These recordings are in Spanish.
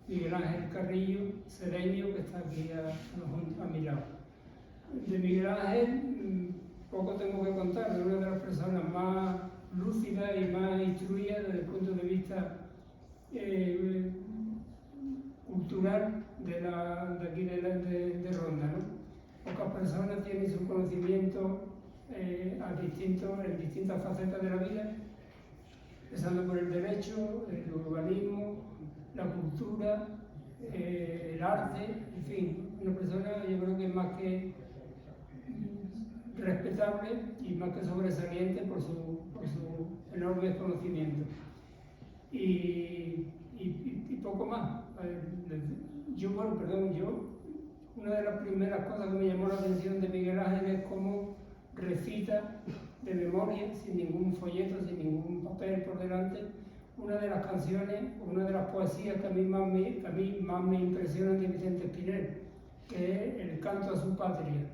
Miguel Ángel Carrillo Cedeño, que está aquí a mi lado. De Miguel Ángel poco tengo que contar, es una de las personas más lúcidas y más instruidas desde el punto de vista cultural de aquí de Ronda, ¿no? Pocas personas tienen su conocimiento en distintas facetas de la vida, empezando por el derecho, el urbanismo, la cultura, el arte, en fin, una persona yo creo que es más que respetable y más que sobresaliente por su enorme conocimiento. Y poco más. Una de las primeras cosas que me llamó la atención de Miguel Ángel es cómo recita de memoria, sin ningún folleto, sin ningún papel por delante, una de las canciones, una de las poesías que a mí más me impresionan de Vicente Espinel, que es El canto a su patria.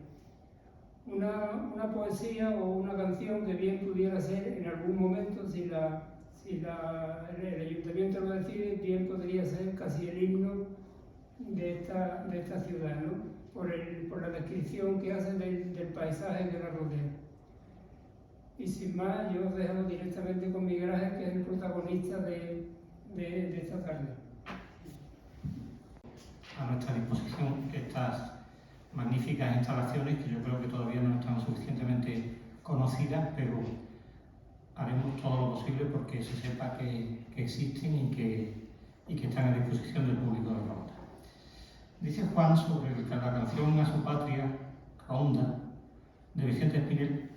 Una poesía o una canción que bien pudiera ser en algún momento, si el ayuntamiento lo decide, bien podría ser casi el himno de esta ciudad, ¿no? Por la descripción que hacen del paisaje que la rodea. Y sin más, yo os dejo directamente con Miguel Ángel, que es el protagonista de esta tarde. A nuestra disposición estas magníficas instalaciones, que yo creo que todavía no están suficientemente conocidas, pero haremos todo lo posible porque se sepa que existen y que están a disposición del público de Ronda. Dice Juan sobre la canción A su patria, Ronda, de Vicente Espinel,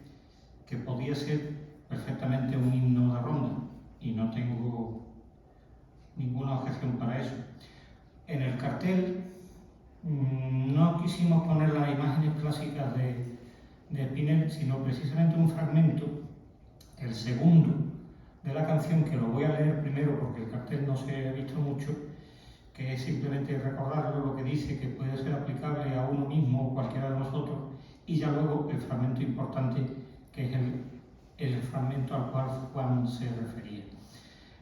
que podía ser perfectamente un himno de Ronda, y no tengo ninguna objeción para eso. En el cartel no quisimos poner las imágenes clásicas de Espinel, sino precisamente un fragmento, el segundo de la canción, que lo voy a leer primero porque el cartel no se ha visto mucho, que es simplemente recordarlo, lo que dice, que puede ser aplicable a uno mismo o cualquiera de nosotros, y ya luego el fragmento importante, que es el fragmento al cual Juan se refería.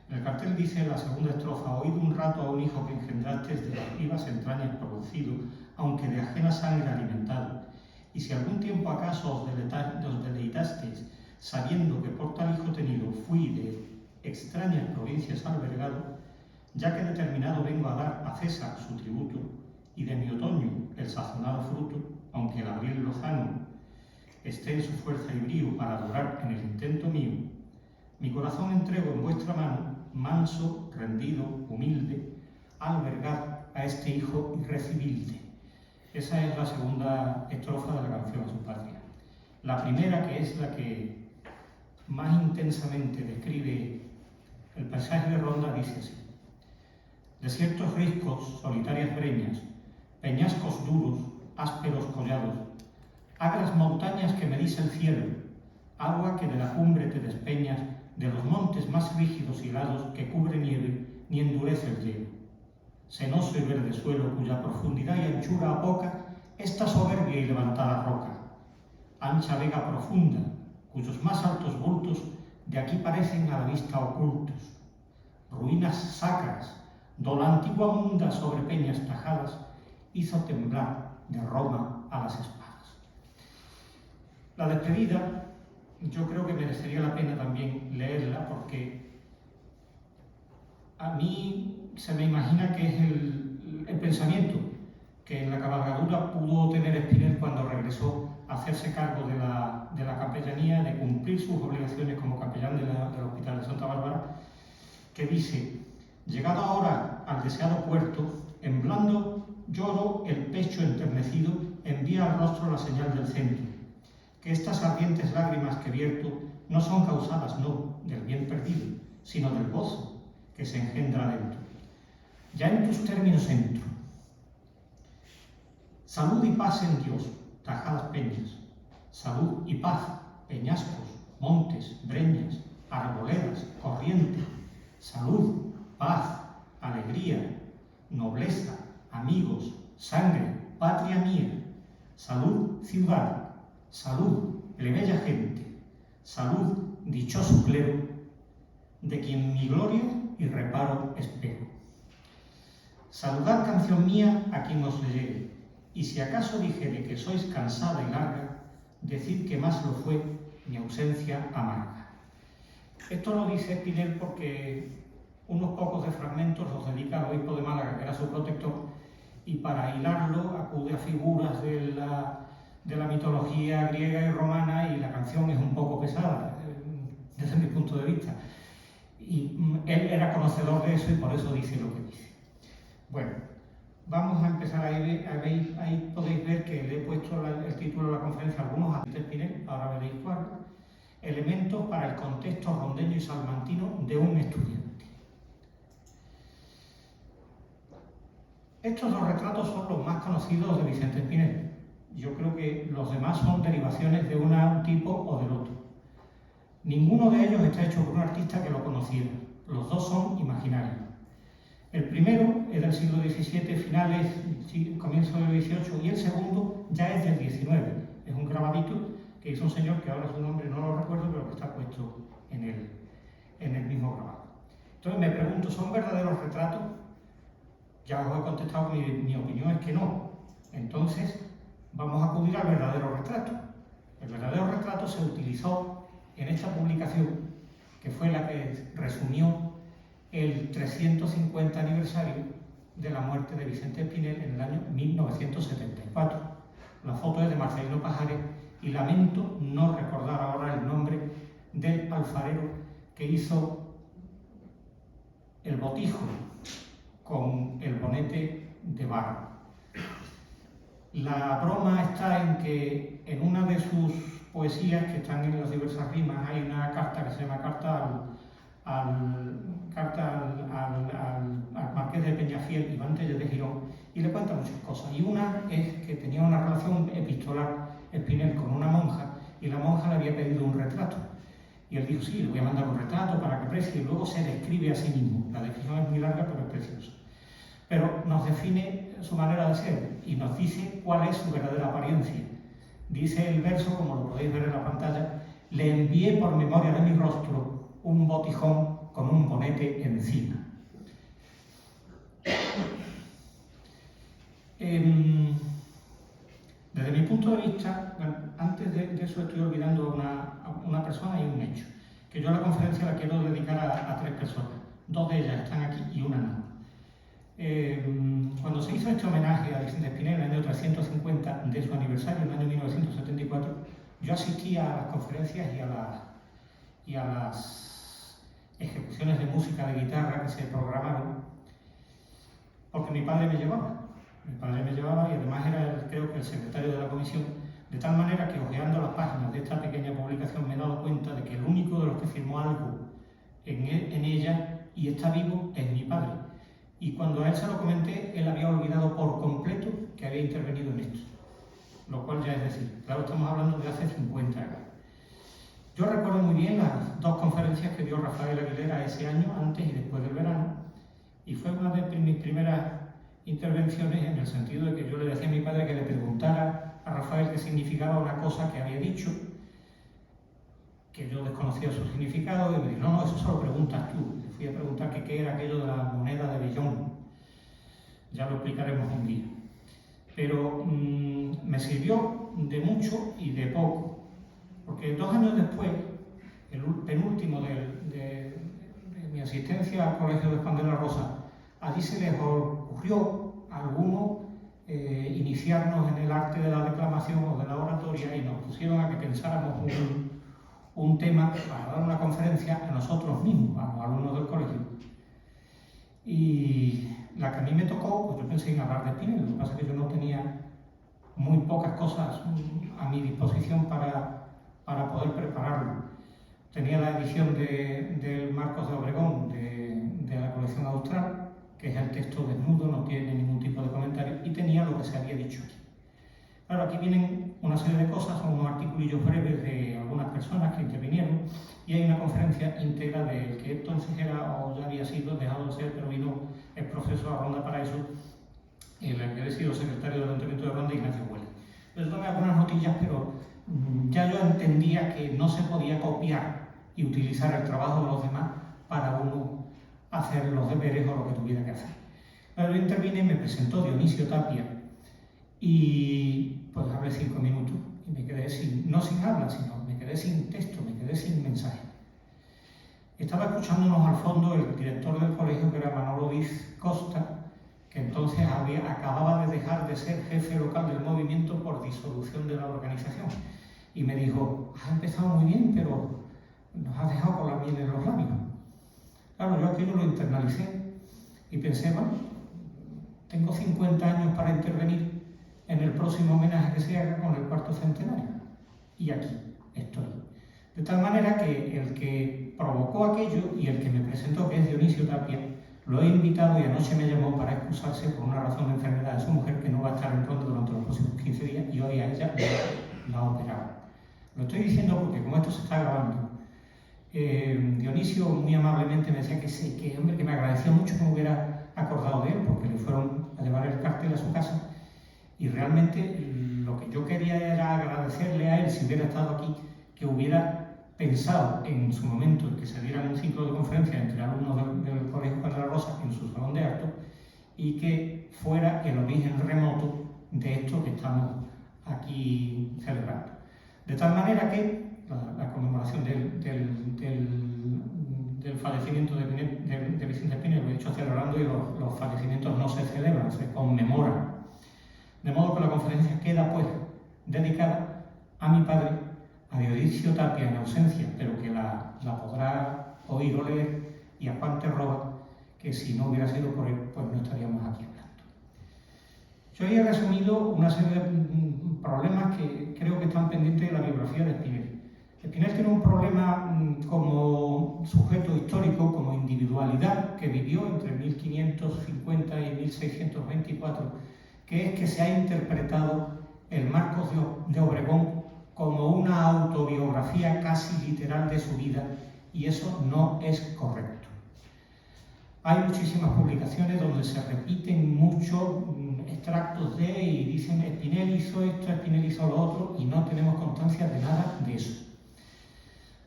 En el cartel dice la segunda estrofa: oíd un rato a un hijo que engendraste de las vivas entrañas producido, aunque de ajena sangre alimentado. Y si algún tiempo acaso os deleitasteis, sabiendo que por tal hijo tenido fui de extrañas provincias albergado, ya que determinado vengo a dar a César su tributo, y de mi otoño el sazonado fruto, aunque el abril lozano esté en su fuerza y brío para durar en el intento mío, mi corazón entrego en vuestra mano, manso, rendido, humilde, albergar a este hijo irrecibilde. Esa es la segunda estrofa de la canción A su patria. La primera, que es la que más intensamente describe el paisaje de Ronda, dice así: desiertos riscos, solitarias breñas, peñascos duros, ásperos collados, agras montañas que medís el cielo, agua que de la cumbre te despeñas, de los montes más rígidos y helados que cubre nieve ni endurece el hielo. Senoso y verde suelo cuya profundidad y anchura apoca esta soberbia y levantada roca. Ancha vega profunda, cuyos más altos bultos de aquí parecen a la vista ocultos. Ruinas sacras, do la antigua munda sobre peñas tajadas hizo temblar de Roma a las espadas. La despedida, yo creo que merecería la pena también leerla, porque a mí se me imagina que es el pensamiento que en la cabalgadura pudo tener Espinel cuando regresó a hacerse cargo de la capellanía, de cumplir sus obligaciones como capellán del Hospital de Santa Bárbara, que dice: llegado ahora al deseado puerto, en blando lloro el pecho enternecido, envía al rostro la señal del centro, que estas ardientes lágrimas que vierto no son causadas, no, del bien perdido, sino del gozo que se engendra dentro. Ya en tus términos entro. Salud y paz en Dios, tajadas peñas. Salud y paz, peñascos, montes, breñas, arboledas, corriente. Salud, paz, alegría, nobleza, amigos, sangre, patria mía. Salud, ciudad. Salud, plebeya gente. Salud, dichoso clero, de quien mi gloria y reparo espero. Saludad, canción mía, a quien os le llegue, y si acaso dijere que sois cansada y larga, decid que más lo fue mi ausencia amarga. Esto lo dice Spinel porque unos pocos de fragmentos los dedica al obispo de Málaga, que era su protector, y para hilarlo acude a figuras de la mitología griega y romana, y la canción es un poco pesada, desde mi punto de vista. Y él era conocedor de eso y por eso dice lo que dice. Bueno, vamos a empezar ahí podéis ver que le he puesto el título de la conferencia algunos apuntes Spinel, ahora veréis cuál. Elementos para el contexto rondeño y salmantino de un estudiante. Estos dos retratos son los más conocidos de Vicente Spinel. Yo creo que los demás son derivaciones de un tipo o del otro. Ninguno de ellos está hecho por un artista que lo conociera. Los dos son imaginarios. El primero es del siglo XVII, finales, comienzo del XVIII, y el segundo ya es del XIX. Es un grabadito que hizo un señor que ahora su nombre no lo recuerdo, pero que está puesto en el mismo grabado. Entonces me pregunto, ¿son verdaderos retratos? Ya os he contestado que mi opinión es que no. Entonces vamos a acudir al verdadero retrato. El verdadero retrato se utilizó en esta publicación, que fue la que resumió el 350 aniversario de la muerte de Vicente Spinel en el año 1974. La foto es de Marcelino Pajares y lamento no recordar ahora el nombre del alfarero que hizo el botijo con el bonete de barro. La broma está en que en una de sus poesías, que están en las diversas rimas, hay una carta que se llama Carta al Marqués de Peñafiel, Iván Tellez de Girón, y le cuenta muchas cosas. Y una es que tenía una relación epistolar Spinel con una monja, y la monja le había pedido un retrato. Y él dijo, sí, le voy a mandar un retrato para que aprecie, y luego se describe a sí mismo. La descripción es muy larga, pero es preciosa. Pero nos define su manera de ser y nos dice cuál es su verdadera apariencia. Dice el verso, como lo podéis ver en la pantalla: le envié por memoria de mi rostro un botijón con un bonete encima. Desde mi punto de vista, bueno, antes de eso estoy olvidando a una persona y un hecho, que yo la conferencia la quiero dedicar a tres personas. Dos de ellas están aquí y una no. Cuando se hizo este homenaje a Vicente Spinel en el año 350 de su aniversario, en el año 1974, yo asistí a las conferencias y a las ejecuciones de música de guitarra que se programaron, porque mi padre me llevaba. Mi padre me llevaba y además era, creo que, el secretario de la comisión, de tal manera que, hojeando las páginas de esta pequeña publicación, me he dado cuenta de que el único de los que firmó algo en ella y está vivo es mi padre. Y cuando a él se lo comenté, él había olvidado por completo que había intervenido en esto. Lo cual ya es decir, claro, estamos hablando de hace 50 años. Yo recuerdo muy bien las dos conferencias que dio Rafael Aguilera ese año, antes y después del verano, y fue una de mis primeras intervenciones en el sentido de que yo le decía a mi padre que le preguntara a Rafael qué significaba una cosa que había dicho, que yo desconocía su significado, y me dijo, no, eso se lo preguntas tú. Le fui a preguntar que qué era aquello de la moneda de Bellón. Ya lo explicaremos un día. Pero me sirvió de mucho y de poco, porque 2 años después, el penúltimo de mi asistencia al Colegio de Juan de la Rosa, allí se les ocurrió a algunos iniciarnos en el arte de la declamación o de la oratoria, y nos pusieron a que pensáramos un tema para dar una conferencia a nosotros mismos, a los alumnos del colegio. Y la que a mí me tocó, pues yo pensé en hablar de Spinel. Lo que pasa es que yo no tenía muy pocas cosas a mi disposición para poder prepararlo. Tenía la edición del Marcos de Obregón de la colección austral, que es el texto desnudo, no tiene ningún tipo de comentario, y tenía lo que se había dicho aquí. Claro, aquí vienen una serie de cosas, son unos articulillos breves de algunas personas que intervinieron, y hay una conferencia íntegra del que entonces era, o ya había sido, dejado de ser, pero vino el profesor a Ronda para eso, en el que había sido secretario del Ayuntamiento de Ronda, Ignacio Huele. Yo tomé algunas notillas, pero ya yo entendía que no se podía copiar y utilizar el trabajo de los demás para uno hacer los deberes o lo que tuviera que hacer. Claro, yo intervine y me presentó Dionisio Tapia y pues hablé 5 minutos y me quedé no sin habla, sino me quedé sin texto, me quedé sin mensaje. Estaba escuchándonos al fondo el director del colegio, que era Manolo Diz Costa, que entonces acababa de dejar de ser jefe local del movimiento por disolución de la organización. Y me dijo, has empezado muy bien, pero nos has dejado con la miel en los labios. Claro, yo aquello lo internalicé y pensé, bueno, tengo 50 años para intervenir en el próximo homenaje que se haga con el 4º centenario. Y aquí estoy. De tal manera que el que provocó aquello y el que me presentó, que es Dionisio Tapia, lo he invitado y anoche me llamó para excusarse por una razón de enfermedad de su mujer que no va a estar en Ronda durante los próximos 15 días y hoy a ella la ha operado. Lo estoy diciendo porque como esto se está grabando, Dionisio muy amablemente me decía que me agradecía mucho que me hubiera acordado de él porque le fueron a llevar el cartel a su casa y realmente lo que yo quería era agradecerle a él, si hubiera estado aquí, que hubiera pensado en su momento que se diera un ciclo de conferencia entre alumnos del Colegio Juan de la Rosa en su salón de actos y que fuera el origen remoto de esto que estamos aquí celebrando. De tal manera que la conmemoración del fallecimiento de Vicente Espinel, lo he dicho celebrando, y los fallecimientos no se celebran, se conmemoran. De modo que la conferencia queda pues dedicada a mi padre, a Dionisio Tapia en ausencia, pero que la podrá oír o leer, y a Juan Terroba, que si no hubiera sido por él, pues no estaríamos aquí hablando. Yo he resumido una serie de problemas que creo que están pendientes de la biografía de Espinel. Espinel tiene un problema como sujeto histórico, como individualidad, que vivió entre 1550 y 1624, que es que se ha interpretado el Marcos de Obregón como una autobiografía casi literal de su vida, y eso no es correcto. Hay muchísimas publicaciones donde se repiten muchos extractos de y dicen Espinel hizo esto, Espinel hizo lo otro, y no tenemos constancia de nada de eso.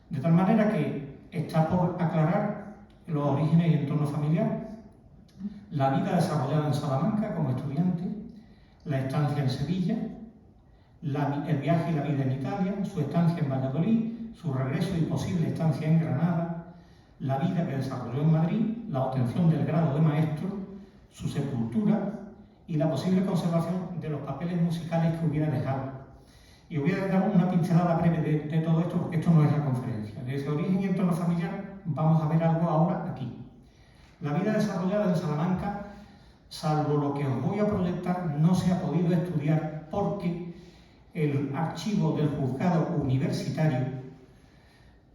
De tal manera que está por aclarar los orígenes y entorno familiar, la vida desarrollada en Salamanca como estudiante, la estancia en Sevilla, el viaje y la vida en Italia, su estancia en Valladolid, su regreso y posible estancia en Granada, la vida que desarrolló en Madrid, la obtención del grado de maestro, su sepultura y la posible conservación de los papeles musicales que hubiera dejado. Y voy a dar una pincelada breve de todo esto, porque esto no es la conferencia. De ese origen y entorno familiar vamos a ver algo ahora aquí. La vida desarrollada en Salamanca, salvo lo que os voy a proyectar, no se ha podido estudiar porque el archivo del juzgado universitario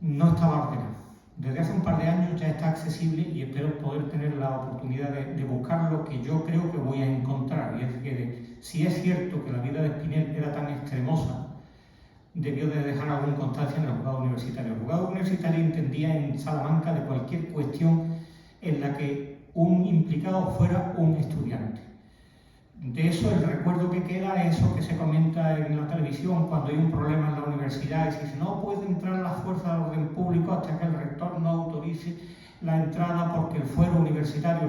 no estaba ordenado. Desde hace un par de años ya está accesible y espero poder tener la oportunidad de buscar lo que yo creo que voy a encontrar. Y es que si es cierto que la vida de Espinel era tan extremosa, debió de dejar alguna constancia en el juzgado universitario. El juzgado universitario entendía en Salamanca de cualquier cuestión en la que un implicado fuera un estudiante. De eso el recuerdo que queda es eso que se comenta en la televisión cuando hay un problema en la universidad y se dice no puede entrar la fuerza del orden público hasta que el rector no autorice la entrada porque el fuero universitario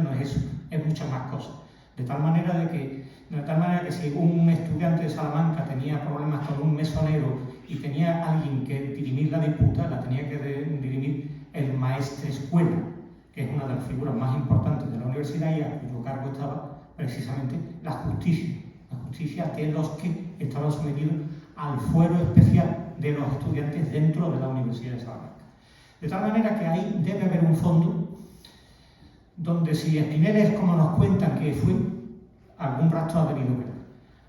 no es eso, es muchas más cosas. De tal manera que si un estudiante de Salamanca tenía problemas con un mesonero y tenía alguien que dirimir la disputa, la tenía que dirimir el maestre escuela, que es una de las figuras más importantes de la universidad y a cuyo cargo estaba precisamente la justicia de los que estaban sometidos al fuero especial de los estudiantes dentro de la Universidad de Salamanca. De tal manera que ahí debe haber un fondo donde si Espinel es como nos cuentan que fue, algún rastro ha debido quedar.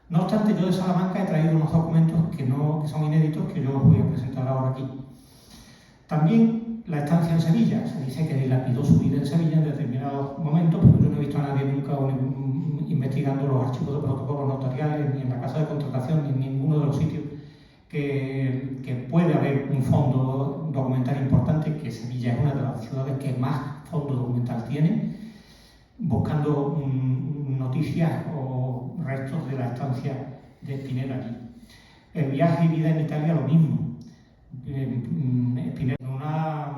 No obstante, yo de Salamanca he traído unos documentos que son inéditos que yo os voy a presentar ahora aquí. También la estancia en Sevilla, se dice que dilapidó su vida en Sevilla en determinados momentos, pero yo no he visto a nadie nunca investigando los archivos de protocolos notariales, ni en la casa de contratación, ni en ninguno de los sitios que puede haber un fondo documental importante, que Sevilla es una de las ciudades que más fondo documental tiene, buscando noticias o restos de la estancia de Espinel allí. El viaje y vida en Italia lo mismo. Espinel en una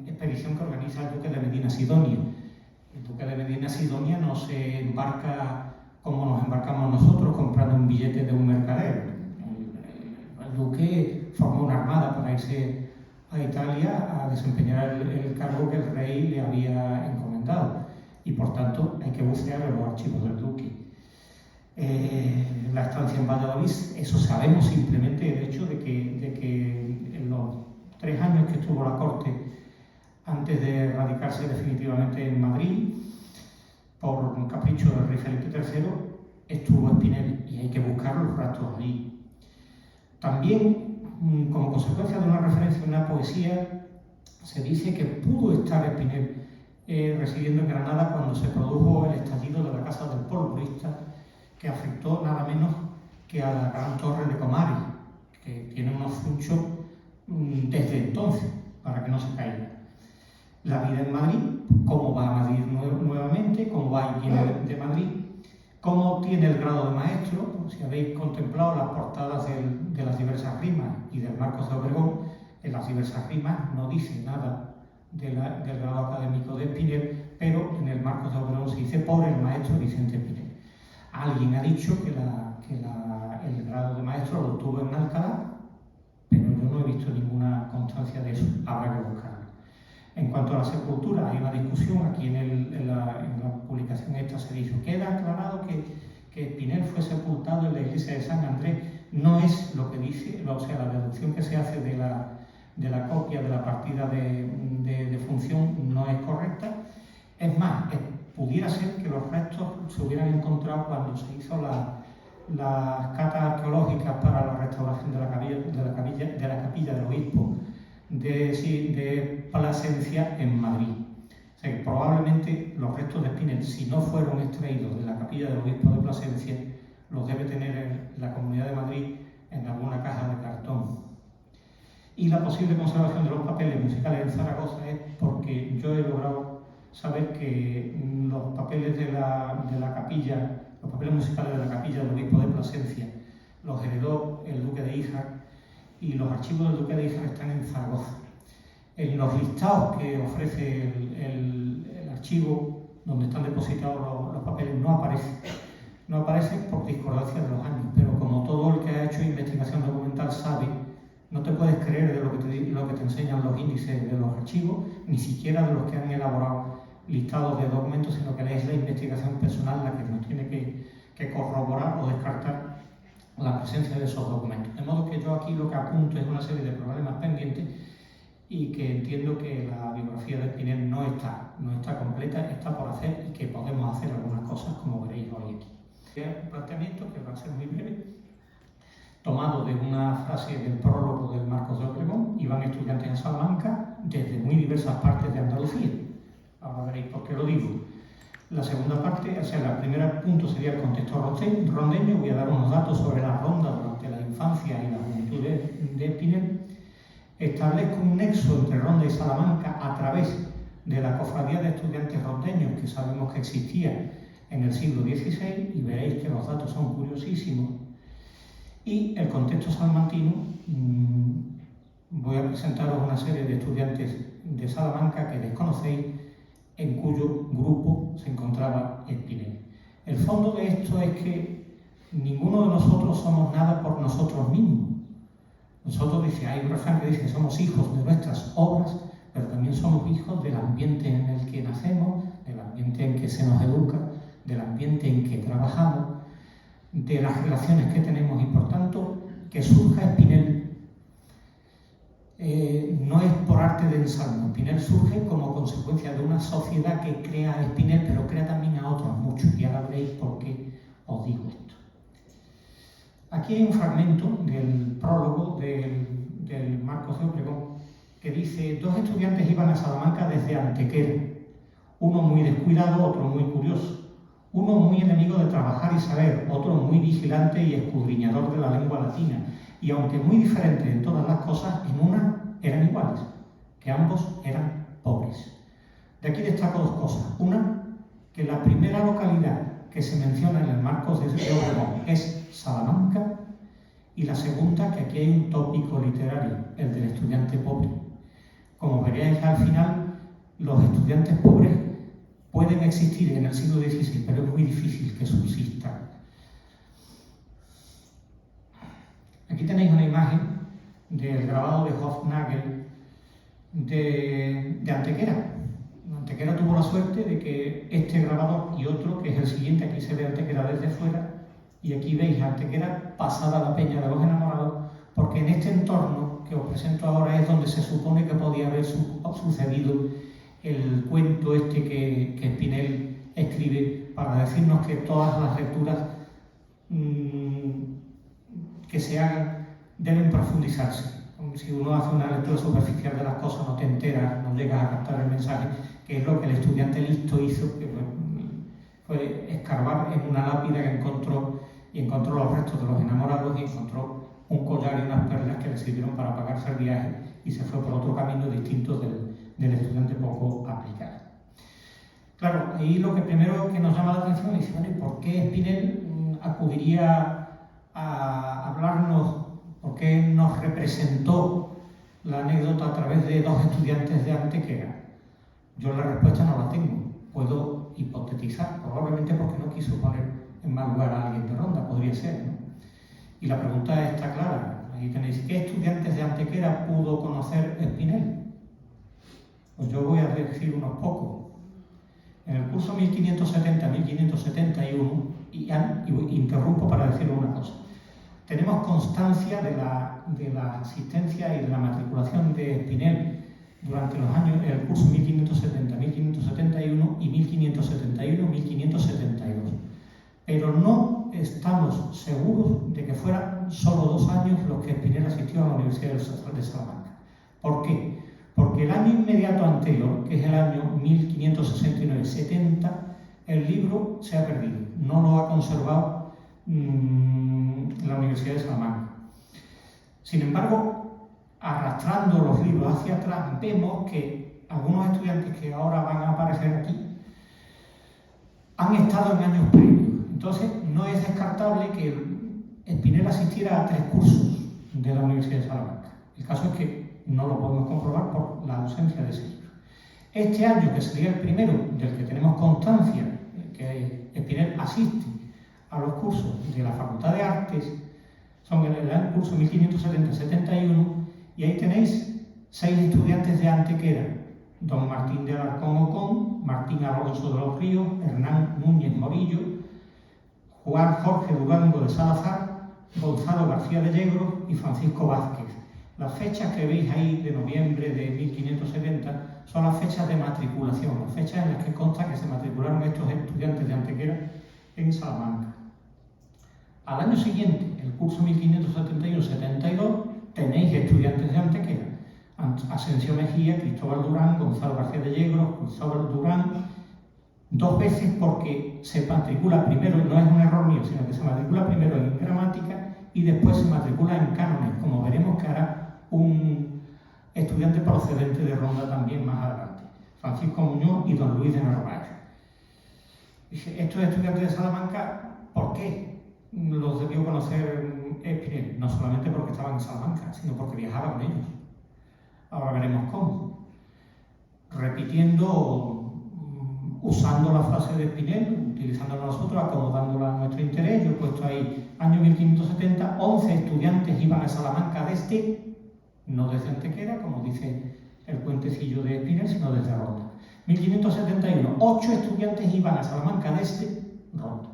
expedición que organiza el duque de Medina Sidonia. El duque de Medina reina Sidonia no se embarca como nos embarcamos nosotros, comprando un billete de un mercader. El duque formó una armada para irse a Italia a desempeñar el cargo que el rey le había encomendado, y por tanto hay que bucear en los archivos del duque. La estancia en Valladolid, eso sabemos simplemente el hecho de que en los 3 años que estuvo la corte antes de radicarse definitivamente en Madrid, por un capricho del rey Felipe III, estuvo Espinel, y hay que buscar los rastros allí. También, como consecuencia de una referencia a una poesía, se dice que pudo estar Espinel residiendo en Granada cuando se produjo el estallido de la Casa del Polvorista, que afectó nada menos que a la gran torre de Comares, que tiene unos funchos desde entonces, para que no se caiga. La vida en Madrid, cómo va a Madrid nuevamente, cómo va y viene de Madrid, cómo tiene el grado de maestro. Si habéis contemplado las portadas de las diversas rimas y del Marcos de Obregón, en las diversas rimas no dice nada del grado académico de Espinel, pero en el Marcos de Obregón se dice por el maestro Vicente Espinel. Alguien ha dicho que el grado de maestro lo obtuvo en Alcalá, pero yo no he visto ninguna constancia de eso, habrá que buscarlo. En cuanto a la sepultura, hay una discusión, aquí en la publicación esta se dice, queda aclarado que Espinel fue sepultado en la iglesia de San Andrés. No es lo que dice, o sea, la deducción que se hace de la copia de la partida de función no es correcta. Es más, pudiera ser que los restos se hubieran encontrado cuando se hizo las catas arqueológicas para la restauración de la capilla del obispo de Plasencia en Madrid. O sea, que probablemente los restos de Espinel, si no fueron extraídos de la capilla del obispo de Plasencia, los debe tener la Comunidad de Madrid en alguna caja de cartón. Y la posible conservación de los papeles musicales en Zaragoza es porque yo he logrado saber que los papeles de la capilla, los papeles musicales de la capilla del obispo de Plasencia, los heredó el duque de Híjar, y los archivos del duque de Híjar están en Zaragoza. En los listados que ofrece el archivo donde están depositados los papeles no aparece por discordancia de los años, pero como todo el que ha hecho investigación documental sabe, no te puedes creer de lo que te enseñan los índices de los archivos, ni siquiera de los que han elaborado listados de documentos, sino que es la investigación personal la que nos tiene que corroborar o descartar la presencia de esos documentos. De modo que yo aquí lo que apunto es una serie de problemas pendientes y que entiendo que la biografía de Espinel no está completa, está por hacer, y que podemos hacer algunas cosas, como veréis hoy aquí. Un planteamiento que va a ser muy breve, tomado de una frase del prólogo del Marcos de Obregón. Iban estudiantes a Salamanca desde muy diversas partes de Andalucía. Ahora veréis por qué lo digo. La segunda parte, o sea, el primer punto sería el contexto rondeño. Voy a dar unos datos sobre la ronda durante la infancia y la juventud de Espinel. Establezco un nexo entre Ronda y Salamanca a través de la cofradía de estudiantes rondeños que sabemos que existía en el siglo XVI, y veréis que los datos son curiosísimos. Y el contexto salmantino, voy a presentaros una serie de estudiantes de Salamanca que desconocéis, en cuyo grupo se encontraba Espinel. El fondo de esto es que ninguno de nosotros somos nada por nosotros mismos. Nosotros, hay un refrán que dice que somos hijos de nuestras obras, pero también somos hijos del ambiente en el que nacemos, del ambiente en que se nos educa, del ambiente en que trabajamos, de las relaciones que tenemos, y por tanto que surja Espinel no es por arte de ensalmo. Espinel surge como consecuencia de una sociedad que crea a Espinel, pero crea también a otros muchos, y ahora veréis por qué os digo esto. Aquí hay un fragmento del prólogo del Marcos de Obregón que dice: 2 estudiantes iban a Salamanca desde Antequera, uno muy descuidado, otro muy curioso. Uno muy enemigo de trabajar y saber, otro muy vigilante y escudriñador de la lengua latina, y aunque muy diferentes en todas las cosas, en una eran iguales, que ambos eran pobres. De aquí destaco 2 cosas. Una, que la primera localidad que se menciona en el Marcos de Obregón es Salamanca, y la segunda, que aquí hay un tópico literario, el del estudiante pobre. Como veréis al final, los estudiantes pobres pueden existir en el siglo XVI, pero es muy difícil que subsistan. Aquí tenéis una imagen del grabado de Hofnagel de Antequera. Antequera tuvo la suerte de que este grabador y otro, que es el siguiente, aquí se ve Antequera desde fuera, y aquí veis a Antequera pasada la Peña de los Enamorados, porque en este entorno que os presento ahora es donde se supone que podía haber sucedido el cuento este que Espinel escribe para decirnos que todas las lecturas que se hagan deben profundizarse. Si uno hace una lectura superficial de las cosas no te enteras, no llegas a captar el mensaje, que es lo que el estudiante listo hizo, que fue escarbar en una lápida que encontró los restos de los enamorados y encontró un collar y unas perlas que le sirvieron para pagarse el viaje y se fue por otro camino distinto del estudiante poco aplicado. Claro, ahí lo que primero que nos llama la atención es, bueno, ¿por qué Espinel acudiría a hablarnos, por qué nos representó la anécdota a través de dos estudiantes de Antequera? Yo la respuesta no la tengo, puedo hipotetizar, probablemente porque no quiso poner en mal lugar a alguien de Ronda, podría ser, ¿no? Y la pregunta está clara, ahí tenéis, ¿qué estudiantes de Antequera pudo conocer Espinel? Pues yo voy a decir unos pocos. En el curso 1570-1571, y interrumpo para decir una cosa, tenemos constancia de la asistencia y de la matriculación de Espinel durante los años, el curso 1570-1571 y 1571-1572. Pero no estamos seguros de que fueran solo 2 años los que Espinel asistió a la Universidad de Salamanca. ¿Por qué? Porque el año inmediato anterior, que es el año 1569-70, el libro se ha perdido, no lo ha conservado la Universidad de Salamanca. Sin embargo, arrastrando los libros hacia atrás, vemos que algunos estudiantes que ahora van a aparecer aquí han estado en años previos. Entonces, no es descartable que Espinel asistiera a 3 cursos de la Universidad de Salamanca. El caso es que no lo podemos comprobar por la ausencia de ese libro. Este año, que sería el primero del que tenemos constancia, que Espinel asiste a los cursos de la Facultad de Artes, son el curso 1570-71, y ahí tenéis 6 estudiantes de Antequera: don Martín de Alarcón Ocón, Martín Alonso de los Ríos, Hernán Núñez Morillo, Juan Jorge Durango de Salazar, Gonzalo García de Yegros y Francisco Vázquez. Las fechas que veis ahí de noviembre de 1570 son las fechas de matriculación, las fechas en las que consta que se matricularon estos estudiantes de Antequera en Salamanca. Al año siguiente, el curso 1571-72, tenéis estudiantes de Antequera: Asensio Mejía, Cristóbal Durán, Gonzalo García de Yegros, Cristóbal Durán, 2 veces porque se matricula primero, no es un error mío, sino que se matricula primero en gramática y después se matricula en cánones, como veremos que hará un estudiante procedente de Ronda también más adelante, Francisco Muñoz y don Luis de Narváez. Estos estudiantes de Salamanca, ¿por qué los debió conocer Espinel? No solamente porque estaban en Salamanca, sino porque viajaba con ellos. Ahora veremos cómo. Repitiendo, usando la frase de Espinel, utilizándola nosotros, acomodándola a nuestro interés. Yo he puesto ahí, año 1570, 11 estudiantes iban a Salamanca no desde Antequera, como dice el cuentecillo de Espinel, sino desde Ronda. 1571, 8 estudiantes iban a Salamanca desde Ronda.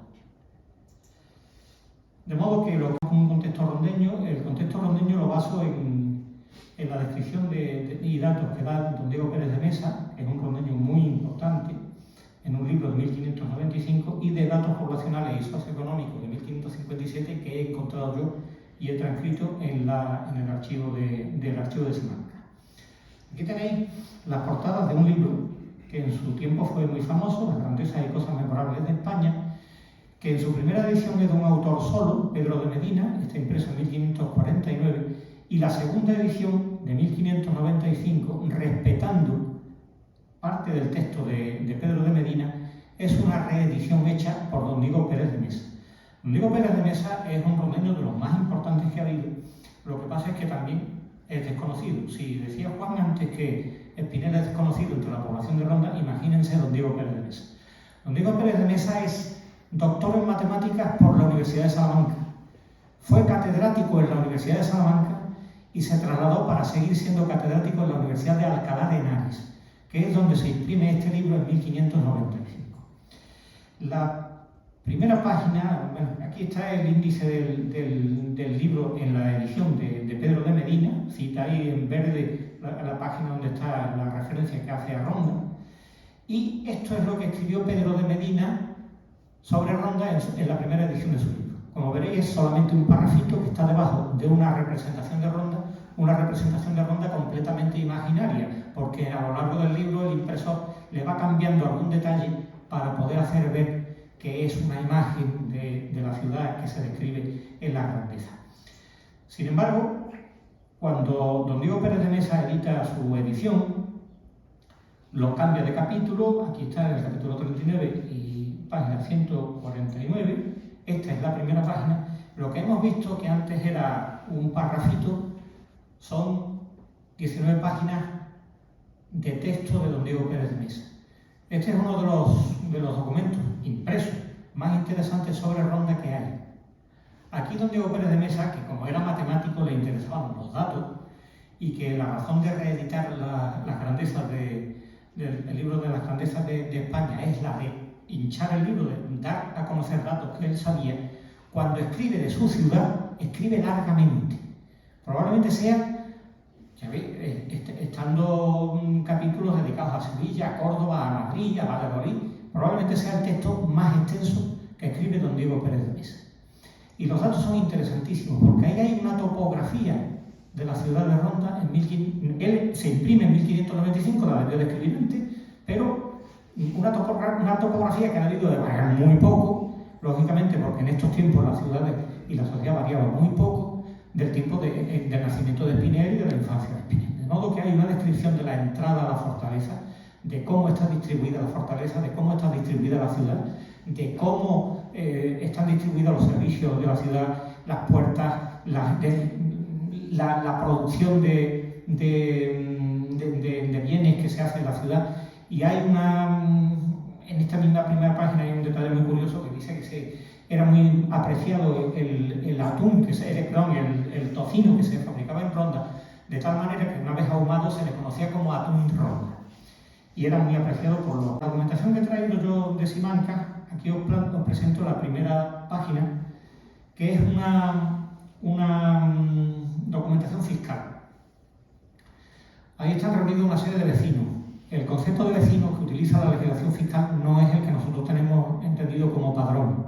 De modo que lo que es un contexto rondeño, el contexto rondeño lo baso en la descripción y datos que da don Diego Pérez de Mesa, que es un rondeño muy importante, en un libro de 1595, y de datos poblacionales y socioeconómicos de 1557 que he encontrado yo y he transcrito en el archivo del archivo de Salamanca. Aquí tenéis las portadas de un libro que en su tiempo fue muy famoso, Las grandezas y cosas memorables de España, que en su primera edición es de un autor solo, Pedro de Medina, está impreso en 1549, y la segunda edición de 1595, respetando parte del texto de Pedro de Medina, es una reedición hecha por don Diego Pérez de Mesa. Don Diego Pérez de Mesa es un rondeño de los más importantes que ha habido. Lo que pasa es que también es desconocido. Si decía Juan antes que Espinel es desconocido entre la población de Ronda, imagínense don Diego Pérez de Mesa. Don Diego Pérez de Mesa es doctor en matemáticas por la Universidad de Salamanca. Fue catedrático en la Universidad de Salamanca y se trasladó para seguir siendo catedrático en la Universidad de Alcalá de Henares, que es donde se imprime este libro en 1595. La primera página, bueno, aquí está el índice del libro en la edición de Pedro de Medina, cita ahí en verde la página donde está la referencia que hace a Ronda, y esto es lo que escribió Pedro de Medina sobre Ronda en la primera edición de su libro. Como veréis, es solamente un parrafito que está debajo de una representación de Ronda completamente imaginaria, porque a lo largo del libro el impresor le va cambiando algún detalle para poder hacer ver que es una imagen de la ciudad que se describe en la grandeza. Sin embargo, cuando don Diego Pérez de Mesa edita su edición, lo cambia de capítulo. Aquí está en el capítulo 39 y página 149. Esta es la primera página. Lo que hemos visto que antes era un parrafito son 19 páginas de texto de don Diego Pérez de Mesa. Este es uno de los documentos impresos más interesantes sobre Ronda que hay. Aquí don Diego Pérez de Mesa, que como era matemático le interesaban los datos y que la razón de reeditar las grandezas el libro de las grandezas de España es la de hinchar el libro, de dar a conocer datos que él sabía, cuando escribe de su ciudad, escribe largamente. Probablemente sea, ya veis, estando capítulos dedicados a Sevilla, a Córdoba, a Madrid, a Valladolid, probablemente sea el texto más extenso que escribe don Diego Pérez de Mesa. Y los datos son interesantísimos, porque ahí hay una topografía de la ciudad de Ronda. Él se imprime en 1595, la debió de escribir antes, pero una topografía que ha debido de variar muy poco, lógicamente porque en estos tiempos las ciudades y la sociedad variaban muy poco del tiempo del nacimiento de Espinel y de la infancia de Espinel. De modo que hay una descripción de la entrada a la fortaleza, de cómo está distribuida la fortaleza, de cómo está distribuida la ciudad, de cómo están distribuidos los servicios de la ciudad, las puertas, la producción de bienes que se hace en la ciudad. Y hay en esta misma primera página hay un detalle muy curioso que dice que era muy apreciado el atún, el tocino que se fabricaba en Ronda, de tal manera que una vez ahumado se le conocía como atún Ronda. Y era muy apreciado por los. La documentación que he traído yo de Simancas, aquí os presento la primera página, que es una documentación fiscal. Ahí están reunidos una serie de vecinos. El concepto de vecinos que utiliza la legislación fiscal no es el que nosotros tenemos entendido como padrón.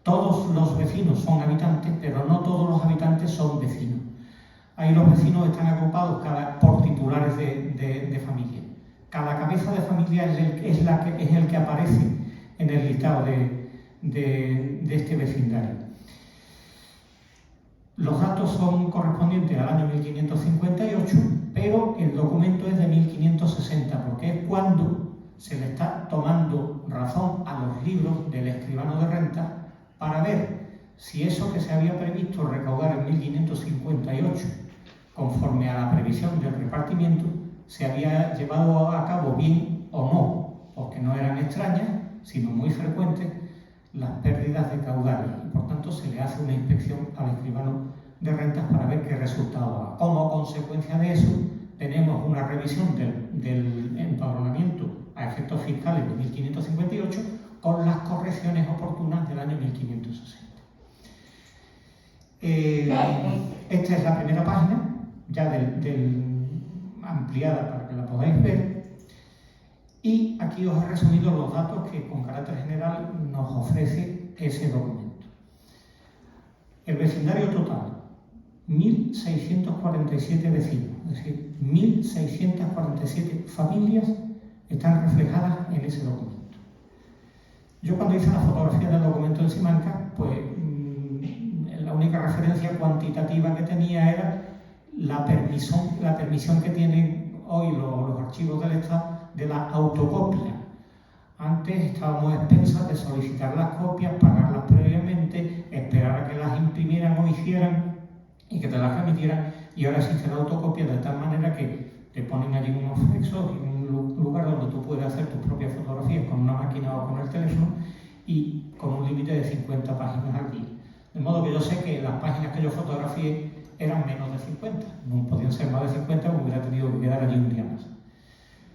Todos los vecinos son habitantes, pero no todos los habitantes son vecinos. Ahí los vecinos están agrupados por titulares de familia. Cada cabeza de familia es el que aparece en el listado de este vecindario. Los datos son correspondientes al año 1558, pero el documento es de 1560, porque es cuando se le está tomando razón a los libros del escribano de renta para ver si eso que se había previsto recaudar en 1558, conforme a la previsión del repartimiento, se había llevado a cabo bien o no, porque no eran extrañas, sino muy frecuentes, las pérdidas de caudales, y por tanto se le hace una inspección al escribano de rentas para ver qué resultado da. Como consecuencia de eso, tenemos una revisión del empadronamiento a efectos fiscales de 1558 con las correcciones oportunas del año 1560. Esta es la primera página, ya ampliada para que la podáis ver. Y aquí os he resumido los datos que con carácter general nos ofrece ese documento. El vecindario total, 1.647 vecinos, es decir, 1.647 familias están reflejadas en ese documento. Yo cuando hice la fotografía del documento de Simancas, pues la única referencia cuantitativa que tenía era la permisión que tienen hoy los archivos del Estado de la autocopia. Antes estábamos a expensas de solicitar las copias, pagarlas previamente, esperar a que las imprimieran o hicieran y que te las remitieran y ahora existe la autocopia de tal manera que te ponen allí unos flexos y un lugar donde tú puedes hacer tus propias fotografías con una máquina o con el teléfono y con un límite de 50 páginas al día. De modo que yo sé que las páginas que yo fotografié eran menos de 50, no podían ser más de 50 porque hubiera tenido que quedar allí un día más.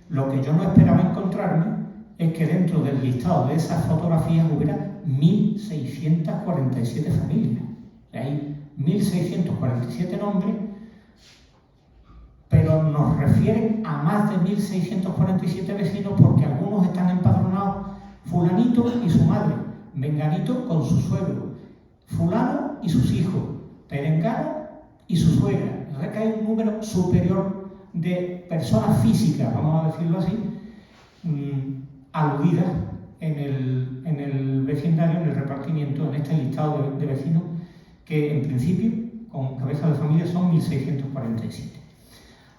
Lo que yo no esperaba encontrarme es que dentro del listado de esas fotografías hubiera 1.647 familias. Hay 1.647 nombres, pero nos refieren a más de 1.647 vecinos porque algunos están empadronados fulanito y su madre, menganito con su suegro, fulano y sus hijos, perengano y su suegra. O sea que hay un número superior de personas físicas, vamos a decirlo así, aludidas en el vecindario, en el repartimiento, en este listado de vecinos, que en principio, con cabeza de familia, son 1.647.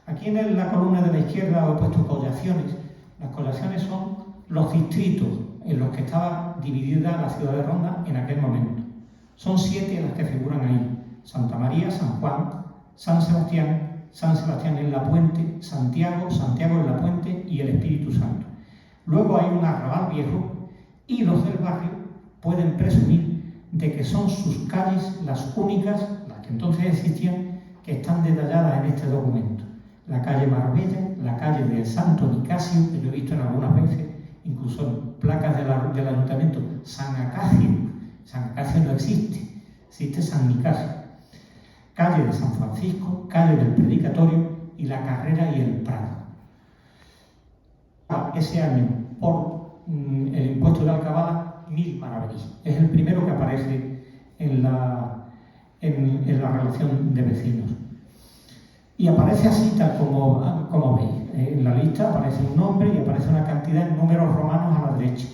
Aquí en la columna de la izquierda he puesto collaciones. Las collaciones son los distritos en los que estaba dividida la ciudad de Ronda en aquel momento. Son 7 las que figuran ahí: Santa María, San Juan, San Sebastián en la Puente, Santiago en la Puente y el Espíritu Santo. Luego hay un arrabal viejo y los del barrio pueden presumir de que son sus calles las únicas, las que entonces existían, que están detalladas en este documento. La calle Marbella, la calle del Santo Nicasio, que yo he visto en algunas veces, incluso en placas del ayuntamiento, San Acacio. San Acacio no existe, existe San Nicasio. Calle de San Francisco, calle del Predicatorio y la Carrera y el Prado. Ese año, por el impuesto de Alcabala, 1.000 maravedís. Es el primero que aparece en la relación de vecinos. Y aparece así, tal como veis. En la lista aparece un nombre y aparece una cantidad en números romanos a la derecha.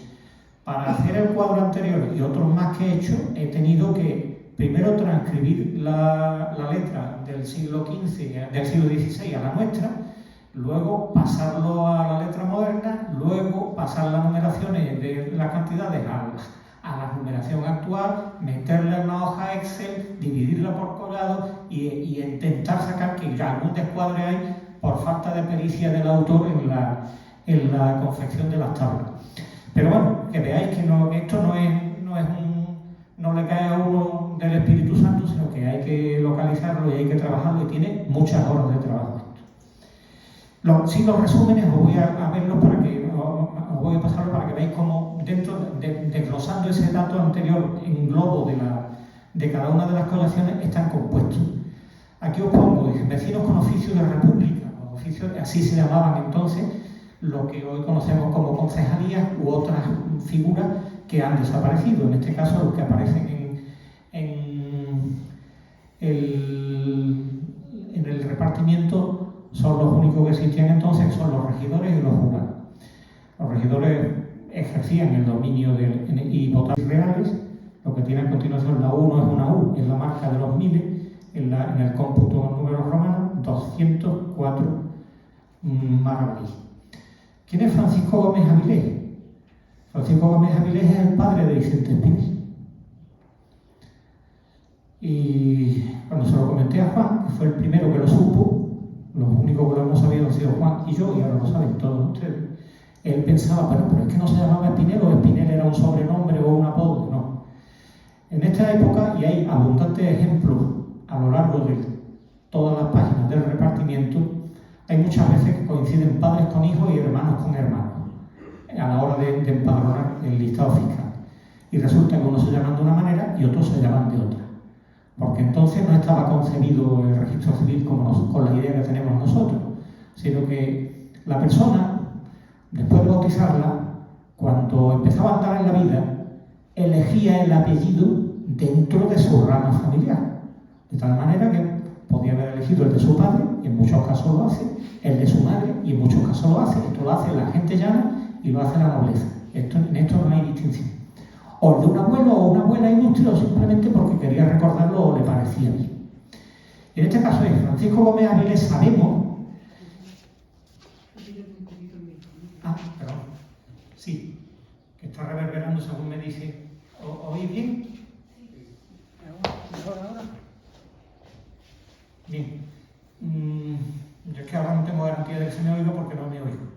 Para hacer el cuadro anterior y otros más que he hecho, he tenido que primero transcribir la letra del siglo XV, del siglo XVI a la nuestra, luego pasarlo a la letra moderna, luego pasar las numeraciones de las cantidades a la numeración actual, meterla en una hoja Excel, dividirla por collado y intentar sacar que ya algún descuadre hay por falta de pericia del autor en la confección de las tablas. Pero bueno, que veáis que esto no le cae a uno del Espíritu Santo, sino que hay que localizarlo y hay que trabajarlo y tiene muchas horas de trabajo esto. Los resúmenes os voy a verlos os voy a pasarlos para que veáis cómo desglosando ese dato anterior en globo de cada una de las collaciones están compuestos. Aquí os pongo vecinos con oficio de república, así se llamaban entonces lo que hoy conocemos como concejalías u otras figuras que han desaparecido. En este caso, los que aparecen en el repartimiento son los únicos que existían entonces, que son los regidores y los jurados. Los regidores ejercían el dominio y votaban reales. Lo que tiene a continuación la U no es una U, es la marca de los miles. En el cómputo en números romanos, 204 maravedís. ¿Quién es Francisco Gómez Avilés? Francisco Gómez Avilés es el padre de Vicente Espinel. Y cuando se lo comenté a Juan, que fue el primero que lo supo, los únicos que lo hemos sabido han sido Juan y yo, y ahora lo saben todos ustedes, él pensaba, pero es que no se llamaba Espinel, o Espinel era un sobrenombre o un apodo. No. En esta época, y hay abundantes ejemplos a lo largo de todas las páginas del repartimiento, hay muchas veces que coinciden padres con hijos y hermanos con hermanos a la hora de empadronar el listado fiscal. Y resulta que unos se llaman de una manera y otros se llaman de otra. Porque entonces no estaba concebido el registro civil con la idea que tenemos nosotros, sino que la persona, después de bautizarla, cuando empezaba a andar en la vida, elegía el apellido dentro de su rama familiar. De tal manera que podía haber elegido el de su padre, y en muchos casos lo hace, el de su madre, y en muchos casos lo hace. Esto lo hace la gente llana y lo hace la nobleza. En esto no hay distinción. O el de un abuelo o una abuela ilustre, o simplemente porque quería recordarlo o le parecía bien. Y en este caso es Francisco Gómez Avilés, sabemos... Perdón. Sí, que está reverberando según me dice. ¿Oís bien? Ahora. Bien. no me oigo.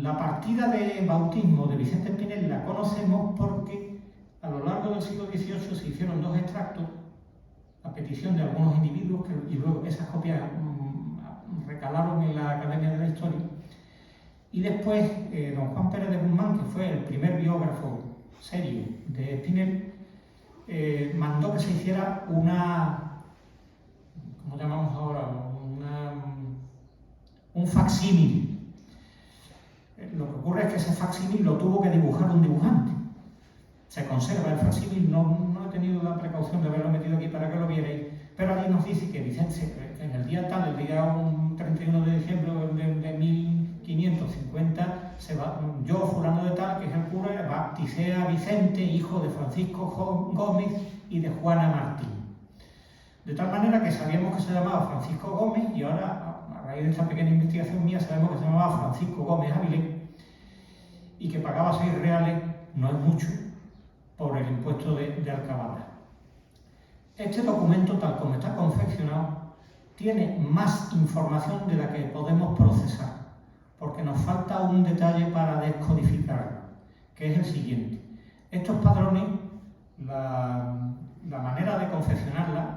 La partida de bautismo de Vicente Espinel la conocemos porque a lo largo del siglo XVIII se hicieron 2 extractos a petición de algunos individuos y luego esas copias recalaron en la Academia de la Historia. Y después don Juan Pérez de Guzmán, que fue el primer biógrafo serio de Espinel, mandó que se hiciera una, ¿cómo llamamos ahora? Un facsímil. Lo que ocurre es que ese facsímil lo tuvo que dibujar un dibujante. Se conserva el facsímil, no he tenido la precaución de haberlo metido aquí para que lo vierais, pero allí nos dice que Vicente, en el día tal, el día 31 de diciembre de 1550, yo, fulano de tal, que es el cura, bauticé a Vicente, hijo de Francisco Gómez y de Juana Martín. De tal manera que sabíamos que se llamaba Francisco Gómez y ahora, a raíz de esta pequeña investigación mía, sabemos que se llamaba Francisco Gómez Avilés y que pagaba 6 reales, no es mucho, por el impuesto de alcabala. Este documento, tal como está confeccionado, tiene más información de la que podemos procesar, porque nos falta un detalle para descodificarlo, que es el siguiente. Estos padrones, la manera de confeccionarla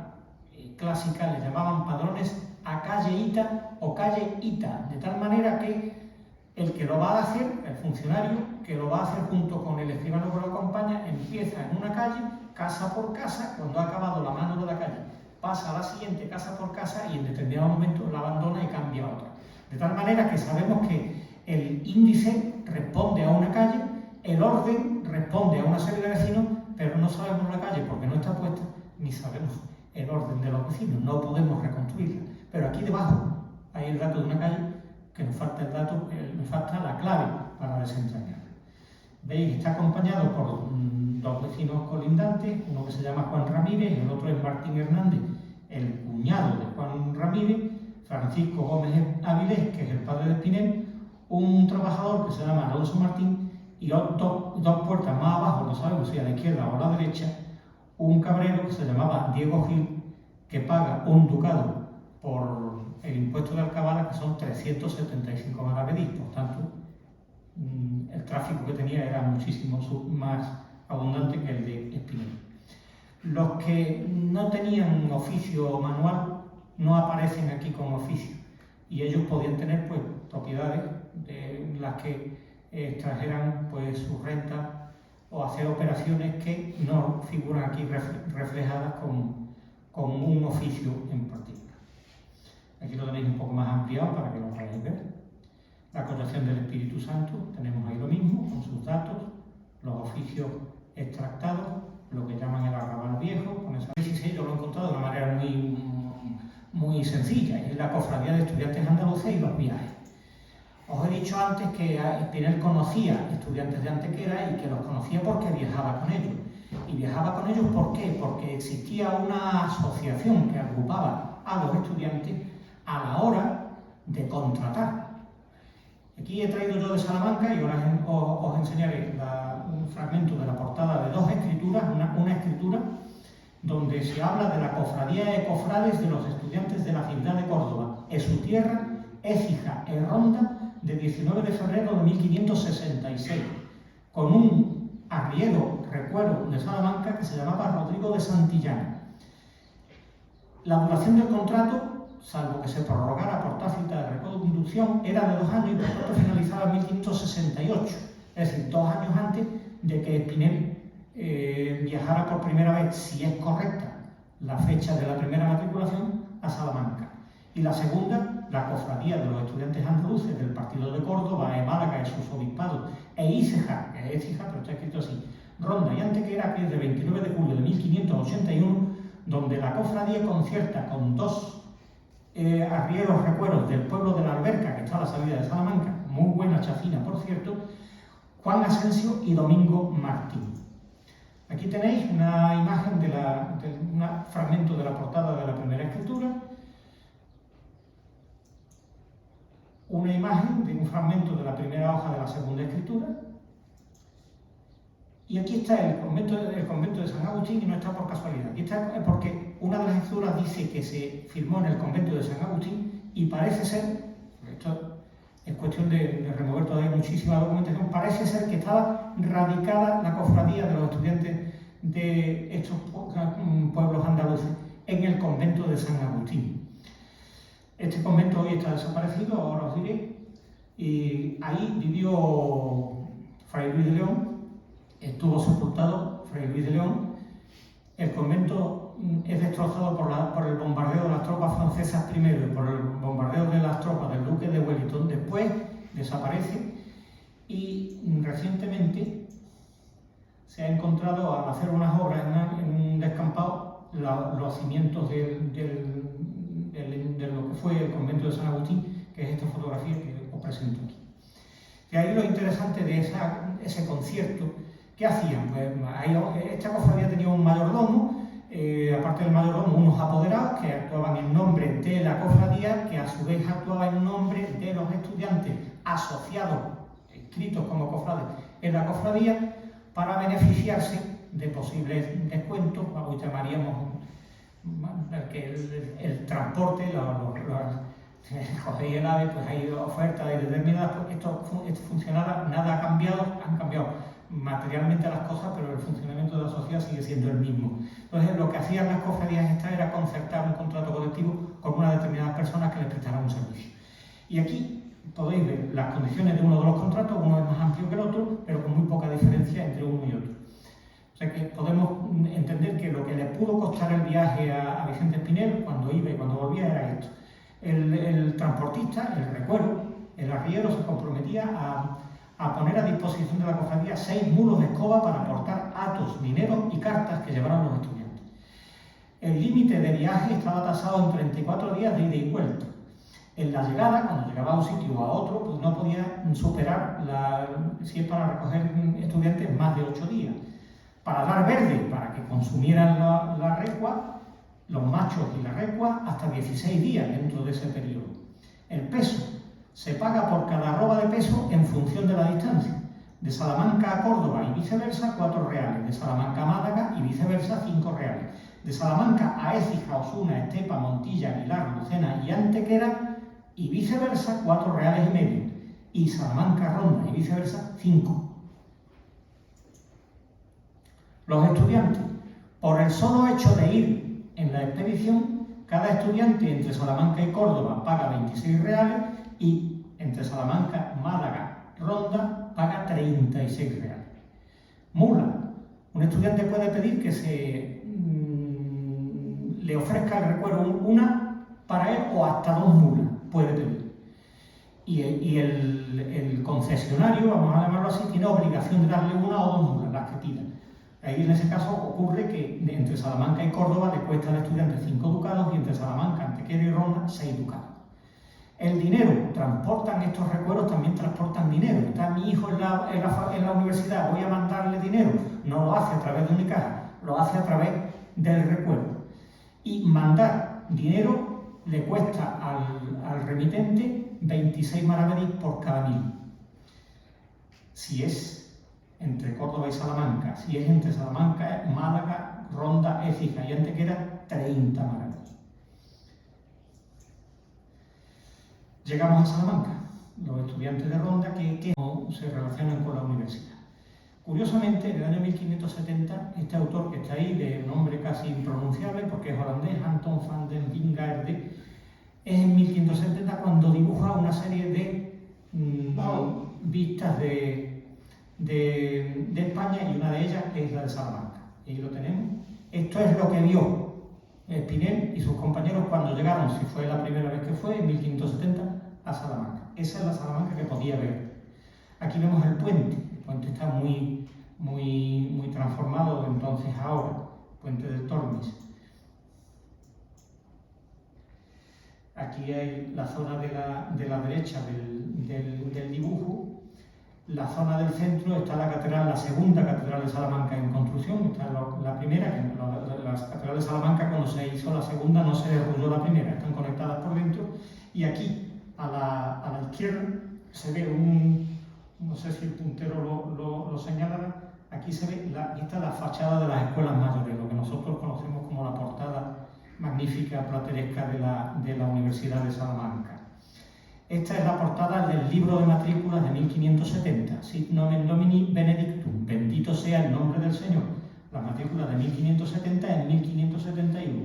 clásica, le llamaban padrones a calle ita o calle ita, de tal manera que el que lo va a hacer, el funcionario que lo va a hacer junto con el escribano que lo acompaña, empieza en una calle, casa por casa, cuando ha acabado la mano de la calle, pasa a la siguiente casa por casa y en determinado momento la abandona y cambia a otra. De tal manera que sabemos que el índice responde a una calle, el orden responde a una serie de vecinos, pero no sabemos la calle porque no está puesta, ni sabemos el orden de los vecinos, no podemos reconstruirla. Pero aquí debajo hay el dato de una calle, que nos falta el dato, nos falta la clave para desentrañarla. Veis, está acompañado por 2 vecinos colindantes, uno que se llama Juan Ramírez, el otro es Martín Hernández, el cuñado de Juan Ramírez, Francisco Gómez Avilés, que es el padre de Espinel, un trabajador que se llama Alonso Martín, y 2 puertas más abajo, no sabemos si a la izquierda o a la derecha, un cabrero que se llamaba Diego Gil, que paga un ducado por el impuesto de alcabala, que son 375 maravedís. Por tanto, el tráfico que tenía era muchísimo más abundante que el de Espinel. Los que no tenían oficio manual no aparecen aquí como oficio y ellos podían tener pues propiedades de las que extrajeran pues sus rentas o hacer operaciones que no figuran aquí reflejadas con un oficio en particular. Aquí lo tenéis un poco más ampliado para que lo podáis ver. La concepción del Espíritu Santo, tenemos ahí lo mismo, con sus datos, los oficios extractados, lo que llaman el arrabal viejo, con esa 16 yo lo he encontrado de una manera muy sencilla, y es la cofradía de estudiantes andaluces y los viajes. Os he dicho antes que Espinel conocía estudiantes de Antequera y que los conocía porque viajaba con ellos. Y viajaba con ellos ¿por qué? Porque existía una asociación que agrupaba a los estudiantes a la hora de contratar. Aquí he traído yo de Salamanca y ahora os enseñaré un fragmento de la portada de 2 escrituras, una escritura donde se habla de la cofradía de cofrades de los estudiantes de la ciudad de Córdoba, en su tierra, Écija e Ronda, de 19 de febrero de 1566, con un arriero recuero de Salamanca que se llamaba Rodrigo de Santillana. La duración del contrato, salvo que se prorrogara por tácita de reconducción, era de 2 años y por tanto finalizaba en 1568, es decir, 2 años antes de que Espinel viajara por primera vez, si es correcta la fecha de la primera matriculación, a Salamanca. Y la segunda, la cofradía de los estudiantes andaluces del partido de Córdoba, Málaga y sus obispados, e Écija, pero está escrito así, Ronda y Antequera, que es de 29 de julio de 1581, donde la cofradía concierta con 2 arrieros recueros del pueblo de la Alberca, que está a la salida de Salamanca, muy buena chacina por cierto, Juan Asensio y Domingo Martín. Aquí tenéis una imagen de un fragmento de la portada de la primera escritura, una imagen de un fragmento de la primera hoja de la segunda escritura, y aquí está el convento de San Agustín, y no está por casualidad. Aquí está porque una de las escrituras dice que se firmó en el convento de San Agustín y parece ser, esto es cuestión de remover todavía muchísima documentación, parece ser que estaba radicada la cofradía de los estudiantes de estos pueblos andaluces en el convento de San Agustín. Este convento hoy está desaparecido, ahora os diré, y ahí vivió Fray Luis de León, estuvo sepultado Fray Luis de León. El convento es destrozado por el bombardeo de las tropas francesas primero y por el bombardeo de las tropas del duque de Wellington después, desaparece, y recientemente se ha encontrado, al hacer unas obras en un descampado, los cimientos de lo que fue el convento de San Agustín, que es esta fotografía que os presento aquí. De ahí lo interesante de ese concierto. ¿Qué hacían? Pues esta cofradía tenía un mayordomo, aparte del mayordomo, unos apoderados que actuaban en nombre de la cofradía, que a su vez actuaban en nombre de los estudiantes asociados, inscritos como cofrades en la cofradía, para beneficiarse de posibles descuentos. Hoy llamaríamos el transporte, cogéis el AVE, pues hay ofertas determinadas. Pues esto funcionaba, nada ha cambiado, han cambiado materialmente las cosas, pero el funcionamiento de la sociedad sigue siendo el mismo. Entonces, lo que hacían las cofradías estas era concertar un contrato colectivo con unas determinadas personas que les prestaran un servicio. Y aquí podéis ver las condiciones de uno de los contratos, uno es más amplio que el otro, pero con muy poca diferencia entre uno y otro. O sea que podemos entender que lo que le pudo costar el viaje a Vicente Espinel, cuando iba y cuando volvía, era esto. El transportista, el recuero, el arriero, se comprometía a poner a disposición de la cofradía 6 mulos de escoba para aportar atos, dinero y cartas que llevaran los estudiantes. El límite de viaje estaba tasado en 34 días de ida y vuelta. En la llegada, cuando llegaba a un sitio o a otro, pues no podía superar, si es para recoger estudiantes, más de 8 días. Para dar verde, para que consumieran la recua, los machos y la recua, hasta 16 días dentro de ese periodo. El peso se paga por cada arroba de peso en función de la distancia. De Salamanca a Córdoba y viceversa, 4 reales. De Salamanca a Málaga y viceversa, 5 reales. De Salamanca a Écija, Osuna, Estepa, Montilla, Aguilar, Lucena y Antequera y viceversa, 4 reales y medio. Y Salamanca, Ronda y viceversa, 5. Los estudiantes, por el solo hecho de ir en la expedición, cada estudiante entre Salamanca y Córdoba paga 26 reales y entre Salamanca, Málaga, Ronda paga 36 reales. Mula. Un estudiante puede pedir que le ofrezca el recuerdo una para él o hasta 2 mulas puede pedir. Y el concesionario, vamos a llamarlo así, tiene obligación de darle 1 o 2 mulas, las que pida. Ahí en ese caso ocurre que entre Salamanca y Córdoba le cuesta al estudiante 5 ducados y entre Salamanca, Antequera y Ronda 6 ducados. El dinero, transportan estos recuerdos, también transportan dinero. Está mi hijo en la universidad, voy a mandarle dinero. No lo hace a través de Unicaja, lo hace a través del recuerdo. Y mandar dinero le cuesta al remitente 26 maravedís por cada 1000. Si es entre Córdoba y Salamanca, si es entre Salamanca, Málaga, Ronda, Écija y Antequera, 30 maravedís. Llegamos a Salamanca, los estudiantes de Ronda que se relacionan con la universidad. Curiosamente, en el año 1570, este autor que está ahí, de nombre casi impronunciable porque es holandés, Anton van den Wingaerde, es en 1570 cuando dibuja una serie de vistas de España, y una de ellas es la de Salamanca. Ahí lo tenemos. Esto es lo que vio Espinel y sus compañeros cuando llegaron, si fue la primera vez que fue, en 1570, a Salamanca. Esa es la Salamanca que podía ver. Aquí vemos el puente. El puente está muy transformado de entonces a ahora. Puente del Tormes. Aquí hay la zona de la derecha del dibujo. La zona del centro está la catedral, la segunda catedral de Salamanca en construcción. Está la primera, que la catedral de Salamanca, cuando se hizo la segunda, no se derrumbó la primera, están conectadas por dentro. Y aquí, a la izquierda, se ve no sé si el puntero lo señalará, aquí se ve, aquí está la fachada de las escuelas mayores, lo que nosotros conocemos como la portada magnífica plateresca de la Universidad de Salamanca. Esta es la portada del libro de matrículas de 1570, Sit nomen Domini benedictum, bendito sea el nombre del Señor. La matrícula de 1570 en 1571.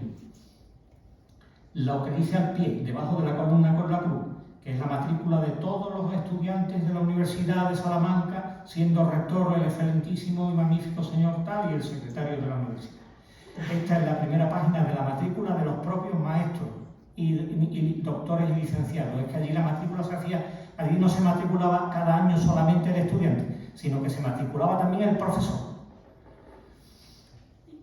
Lo que dice al pie, debajo de la columna con la cruz, que es la matrícula de todos los estudiantes de la Universidad de Salamanca, siendo rector el excelentísimo y magnífico señor tal y el secretario de la universidad. Esta es la primera página de la matrícula de los propios maestros y doctores y licenciados. Es que allí la matrícula se hacía, allí no se matriculaba cada año solamente el estudiante, sino que se matriculaba también el profesor.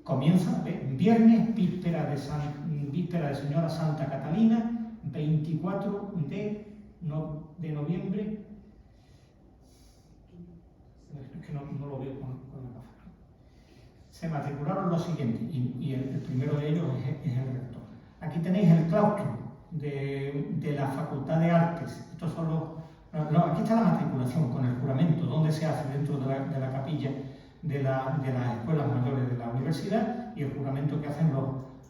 Comienza viernes, víspera de Señora Santa Catalina, 24 de noviembre. Es que no lo veo con la gafas. Se matricularon los siguientes, y el primero de ellos es el rector. Aquí tenéis el claustro de la Facultad de Artes. Estos son aquí está la matriculación con el juramento, donde se hace dentro de la capilla de las escuelas mayores de la universidad, y el juramento que hacen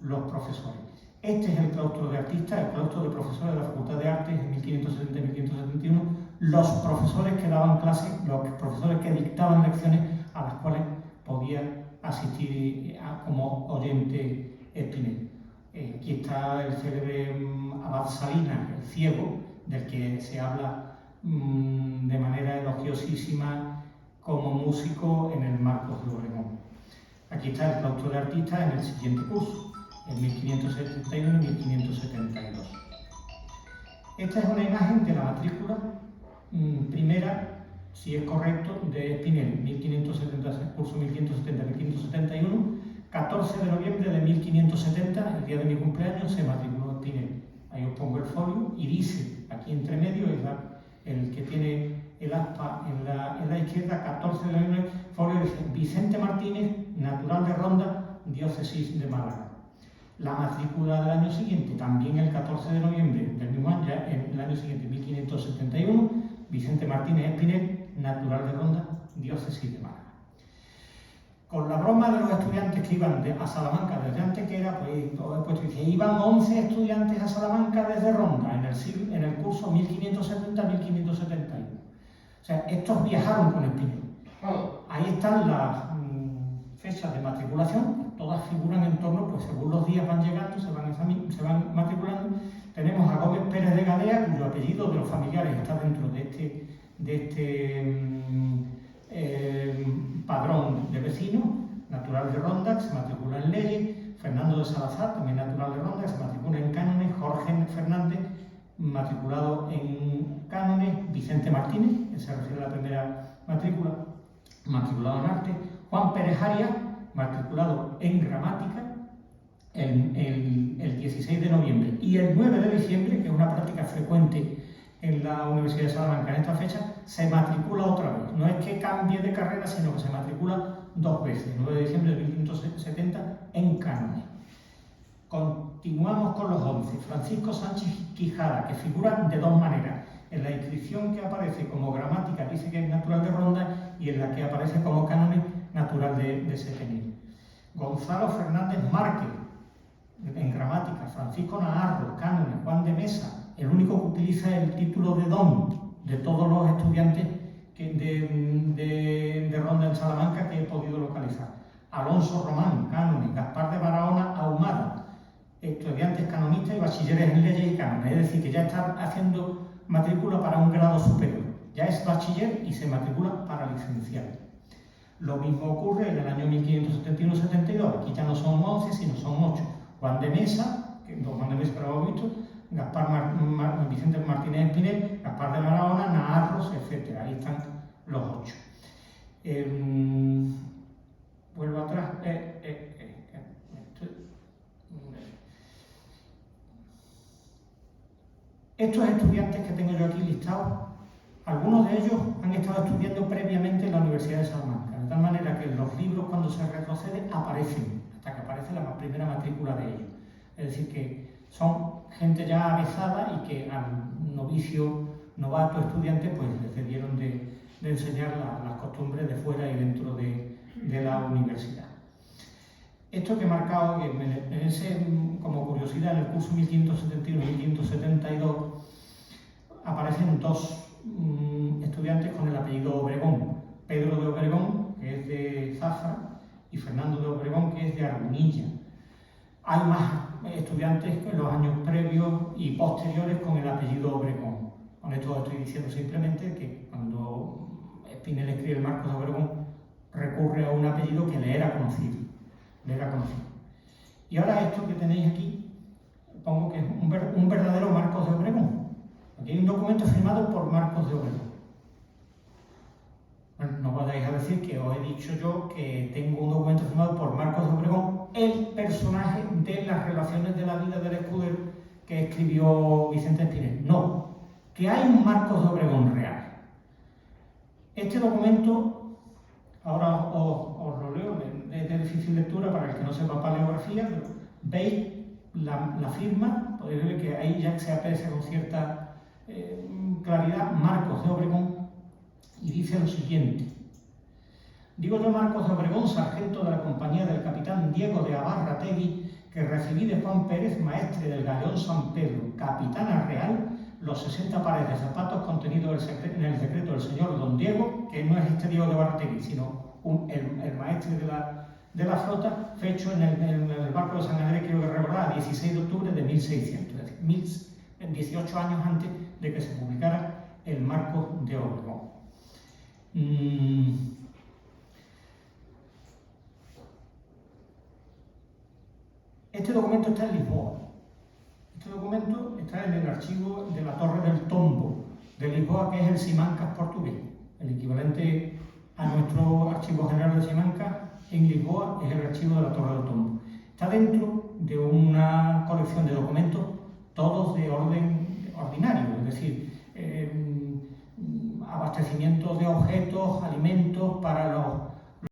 los profesores. Este es el claustro de artistas, el claustro de profesores de la Facultad de Artes en 1570 y 1571. Los profesores que daban clases, los profesores que dictaban lecciones a las cuales podía asistir como oyente Espinel. Aquí está el célebre Abad Salinas, el ciego, del que se habla de manera elogiosísima como músico en el Marcos de Obregón. Aquí está el claustro de artistas en el siguiente curso, en 1571 y 1572. Esta es una imagen de la matrícula primera, si es correcto, de Espinel, 1570, curso 1570-1571, 14 de noviembre de 1570, el día de mi cumpleaños, se matriculó Espinel. Ahí os pongo el folio y dice, aquí entre medio, es el que tiene el aspa en la izquierda, 14 de noviembre, folio dice Vicente Martínez, natural de Ronda, diócesis de Málaga. La matrícula del año siguiente, también el 14 de noviembre del mismo año, ya en el año siguiente, 1571, Vicente Martínez Espinel, natural de Ronda, diócesis de Málaga. Con la broma de los estudiantes que iban a Salamanca desde Antequera, pues que iban 11 estudiantes a Salamanca desde Ronda en el curso 1570-1571. O sea, estos viajaron con Espinel. Ahí están las fechas de matriculación, todas figuran en torno, pues según los días van llegando, se van matriculando. Tenemos a Gómez Pérez de Gadea, cuyo apellido de los familiares está dentro de este padrón de vecinos, natural de Ronda, que se matricula en leyes. Fernando de Salazar, también natural de Ronda, que se matricula en cánones. Jorge Fernández, matriculado en cánones. Vicente Martínez, que se refiere a la primera matrícula, matriculado en arte. Juan Pérez Arias, matriculado en gramática, el 16 de noviembre. Y el 9 de diciembre, que es una práctica frecuente en la Universidad de Salamanca en esta fecha, se matricula otra vez. No es que cambie de carrera, sino que se matricula dos veces, el 9 de diciembre de 1570 en cánones. Continuamos con los 11. Francisco Sánchez Quijada, que figura de dos maneras. En la inscripción que aparece como gramática dice que es natural de Ronda, y en la que aparece como cánones natural de Setenil. Gonzalo Fernández Márquez, en gramática. Francisco Naharro, cánones. Juan de Mesa, el único que utiliza el título de don de todos los estudiantes de Ronda en Salamanca que he podido localizar. Alonso Román, cánones. Gaspar de Barahona Ahumada, estudiantes canonistas y bachilleres en leyes y cánones. Es decir, que ya está haciendo matrícula para un grado superior. Ya es bachiller y se matricula para licenciado. Lo mismo ocurre en el año 1571-72. Aquí ya no son 11, sino son 8. Juan de Mesa, que lo hemos visto, Vicente Martínez Espinel, Gaspar de Barahona, Naharros, etc. Ahí están los 8. Vuelvo atrás. Estos estudiantes que tengo yo aquí listados, algunos de ellos han estado estudiando previamente en la Universidad de Salamanca, de tal manera que en los libros, cuando se retrocede, aparecen, hasta que aparece la primera matrícula de ellos. Es decir, que son gente ya avezada y que al novicio, novato, estudiante, pues les debieron de enseñar las costumbres de fuera y dentro de la universidad. Esto que he marcado, en ese como curiosidad, en el curso 1571 y 1572 aparecen dos estudiantes con el apellido Obregón. Pedro de Obregón, que es de Zafra, y Fernando de Obregón, que es de Argunilla. Hay más estudiantes en los años previos y posteriores con el apellido Obregón. Con esto estoy diciendo simplemente que cuando Spinel escribe el Marcos de Obregón, recurre a un apellido que le era conocido. Y ahora esto que tenéis aquí, pongo que es un verdadero Marcos de Obregón. Aquí hay un documento firmado por Marcos de Obregón. Bueno, no vayáis a decir que os he dicho yo que tengo un documento firmado por Marcos de Obregón, el personaje de las relaciones de la vida del escudero que escribió Vicente Spinel. No, que hay un Marcos de Obregón real. Este documento, ahora os lo leo, es de difícil lectura para el que no sepa paleografía, pero veis la firma, podéis ver que ahí ya se aprecia con cierta claridad Marcos de Obregón, y dice lo siguiente: digo yo, Marcos de Obregón, sargento de la compañía del capitán Diego de Abarrategui, que recibí de Juan Pérez, maestre del galeón San Pedro, capitana real, los 60 pares de zapatos contenidos en el decreto del señor don Diego, que no es este Diego de Abarrategui, sino el maestre de la flota, fecho en el barco de San Andrés, creo que recordar, a 16 de octubre de 1600, es decir, 18 años antes de que se publicara el Marcos de Obregón. Este documento está en Lisboa. Este documento está en el archivo de la Torre del Tombo de Lisboa, que es el Simancas portugués. El equivalente a nuestro archivo general de Simancas en Lisboa es el archivo de la Torre del Tombo. Está dentro de una colección de documentos, todos de orden ordinario, es decir, abastecimiento de objetos, alimentos para